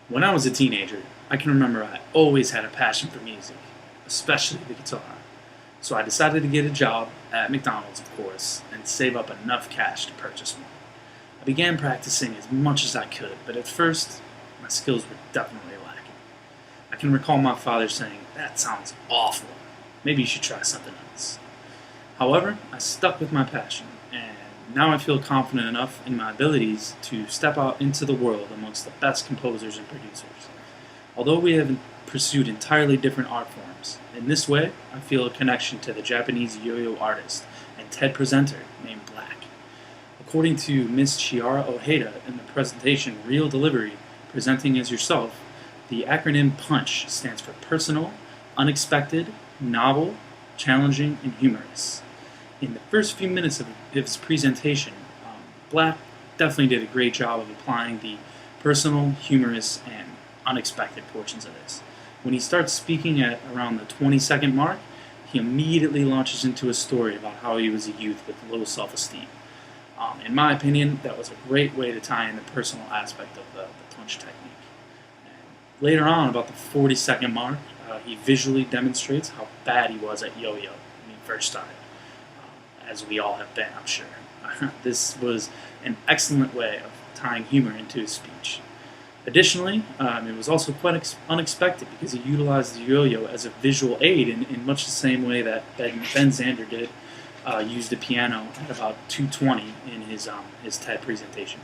When I was a teenager, I can remember I always had a passion for music, especially the guitar. So I decided to get a job at McDonald's, of course, and save up enough cash to purchase one. I began practicing as much as I could, but at first, my skills were definitely lacking. I can recall my father saying, "That sounds awful. Maybe you should try something else." However, I stuck with my passion, and now I feel confident enough in my abilities to step out into the world amongst the best composers and producers. Although we have pursued entirely different art forms, in this way I feel a connection to the Japanese yo-yo artist and TED presenter named Black. According to Miss Chiara Ojeda in the presentation Real Delivery, Presenting as Yourself, the acronym PUNCH stands for Personal, Unexpected, Novel, Challenging, and Humorous. In the first few minutes of his presentation, Black definitely did a great job of applying the personal, humorous, and unexpected portions of this. When he starts speaking at around the 20-second mark, he immediately launches into a story about how he was a youth with low self-esteem. In my opinion, that was a great way to tie in the personal aspect of the punch technique. And later on, about the 40-second mark, he visually demonstrates how bad he was at yo-yo when he first started, as we all have been, I'm sure. This was an excellent way of tying humor into his speech. Additionally, it was also quite unexpected because he utilized the yo-yo as a visual aid in much the same way that Ben Zander did, used the piano at about 2:20 in his TED presentation.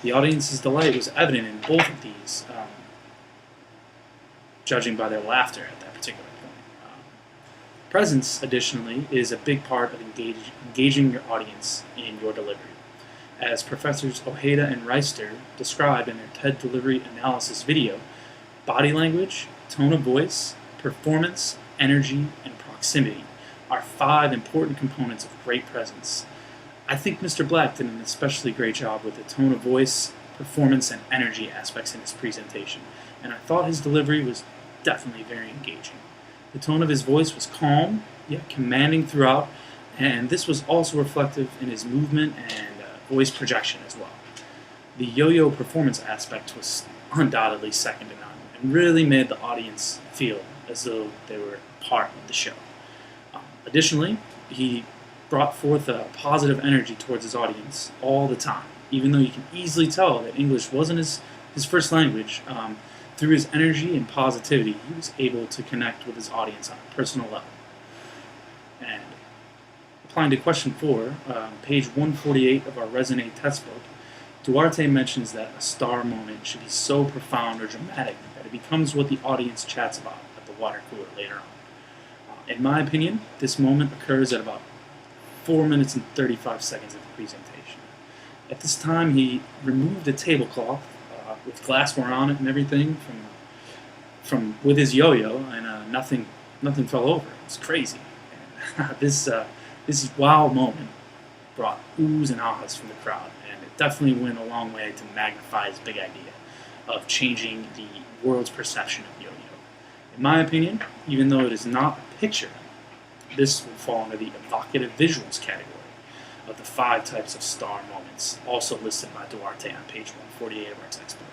The audience's delight was evident in both of these, judging by their laughter at that particular point. Presence, additionally, is a big part of engaging your audience in your delivery. As Professors Ojeda and Reister described in their TED delivery analysis video, body language, tone of voice, performance, energy, and proximity are 5 important components of great presence. I think Mr. Black did an especially great job with the tone of voice, performance, and energy aspects in his presentation, and I thought his delivery was definitely very engaging. The tone of his voice was calm, yet commanding throughout, and this was also reflective in his movement and voice projection as well. The yo-yo performance aspect was undoubtedly second to none, and really made the audience feel as though they were part of the show. Additionally, he brought forth a positive energy towards his audience all the time, even though you can easily tell that English wasn't his first language. Through his energy and positivity, he was able to connect with his audience on a personal level. And applying to question 4, page 148 of our Resonate test book, Duarte mentions that a star moment should be so profound or dramatic that it becomes what the audience chats about at the water cooler later on. In my opinion, this moment occurs at about 4 minutes and 35 seconds of the presentation. At this time, he removed a tablecloth with glassware on it and everything from with his yo-yo, and nothing fell over. It was crazy. And, this wow moment brought oohs and ahs from the crowd, and it definitely went a long way to magnify his big idea of changing the world's perception of yo-yo. In my opinion, even though it is not a picture, this will fall under the evocative visuals category of the 5 types of star moments, also listed by Duarte on page 148 of our textbook.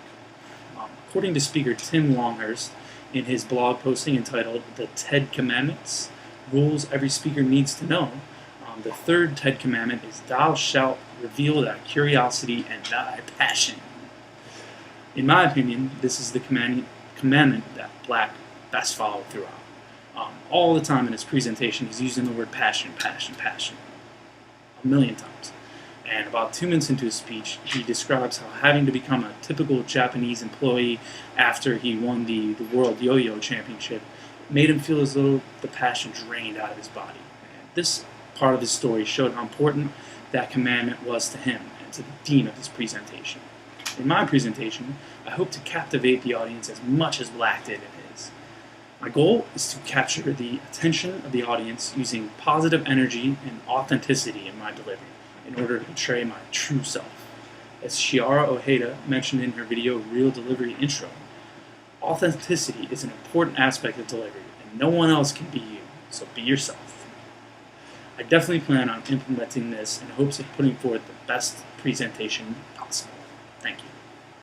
According to speaker Tim Longhurst, in his blog posting entitled The TED Commandments, Rules Every Speaker Needs to Know, the 3rd TED commandment is "Thou shalt reveal thy curiosity and thy passion." In my opinion, this is the commandment that Black best followed throughout. All the time in his presentation, he's using the word passion, passion, passion, a million times. And about 2 minutes into his speech, he describes how having to become a typical Japanese employee after he won the World Yo-Yo Championship made him feel as though the passion drained out of his body. And this part of his story showed how important that commandment was to him and to the theme of his presentation. In my presentation, I hope to captivate the audience as much as Black did in his. My goal is to capture the attention of the audience using positive energy and authenticity in my delivery in order to portray my true self. As Chiara Ojeda mentioned in her video Real Delivery intro, authenticity is an important aspect of delivery, and no one else can be you, so be yourself. I definitely plan on implementing this in hopes of putting forth the best presentation possible. Thank you.